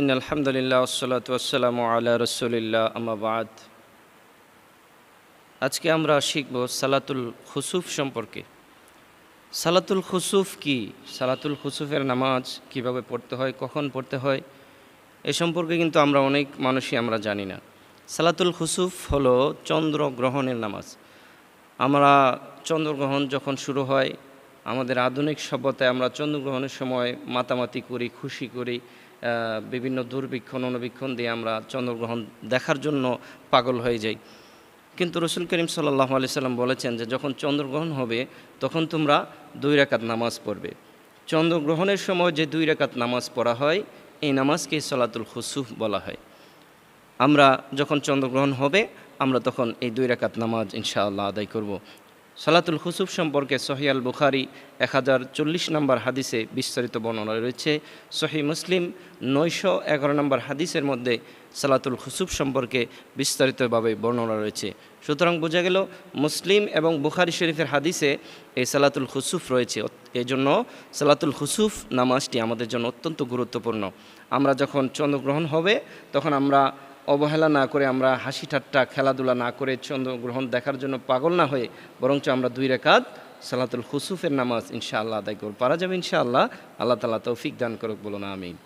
ইন্নাল হামদুলিল্লাহ ওয়াসসালাতু ওয়াসসালামু আলা রাসূলিল্লাহ আম্মা বাদ। আজকে আমরা শিখব সালাতুল খুসুফ সম্পর্কে। সালাতুল খুসুফ কি, সালাতুল খুসুফের নামাজ কিভাবে পড়তে হয়, কখন পড়তে হয়, এ সম্পর্কে কিন্তু আমরা অনেক মানুষই আমরা জানি না। সালাতুল খুসুফ হলো চন্দ্রগ্রহণের নামাজ। আমরা চন্দ্রগ্রহণ যখন শুরু হয়, আমাদের আধুনিক সভ্যতায় আমরা চন্দ্রগ্রহণের সময় মাতামাতি করি, খুশি করি, বিভিন্ন দূরবীক্ষণ অনুবীক্ষণ দিয়ে আমরা চন্দ্রগ্রহণ দেখার জন্য পাগল হয়ে যাই। কিন্তু রসুল করিম সাল্লাল্লাহু আলাইহি সাল্লাম বলেছেন যে যখন চন্দ্রগ্রহণ হবে তখন তোমরা 2 রাকাত নামাজ পড়বে। চন্দ্রগ্রহণের সময় যে 2 রাকাত নামাজ পড়া হয় এই নামাজকে সালাতুল খুসুফ বলা হয়। আমরা যখন চন্দ্রগ্রহণ হবে আমরা তখন এই 2 রাকাত নামাজ ইনশাআল্লাহ আদায় করব। সালাতুল খুসুফ সম্পর্কে সহিহ আল বুখারী 1040 নম্বর হাদিসে বিস্তারিত বর্ণনা রয়েছে। সহিহ মুসলিম 911 নম্বর হাদিসের মধ্যে সালাতুল খুসুফ সম্পর্কে বিস্তারিতভাবে বর্ণনা রয়েছে। সুতরাং বোঝা গেল মুসলিম এবং বুখারী শরীফের হাদিসে এই সালাতুল খুসুফ রয়েছে। এই জন্য সালাতুল খুসুফ নামাজটি আমাদের জন্য অত্যন্ত গুরুত্বপূর্ণ। আমরা যখন চন্দ্রগ্রহণ হবে তখন আমরা অবহেলা না করে, আমরা হাসি ঠাট্টা খেলাধুলা না করে, চন্দ্রগ্রহণ দেখার জন্য পাগল না হয়ে বরঞ্চ আমরা 2 রাকাত সালাতুল খুসুফের নামাজ ইনশাআল্লাহ আদায় করব। পারা যাবে ইনশাআল্লাহ। আল্লাহ তাআলা তৌফিক দান করুক, বলুন আমিন।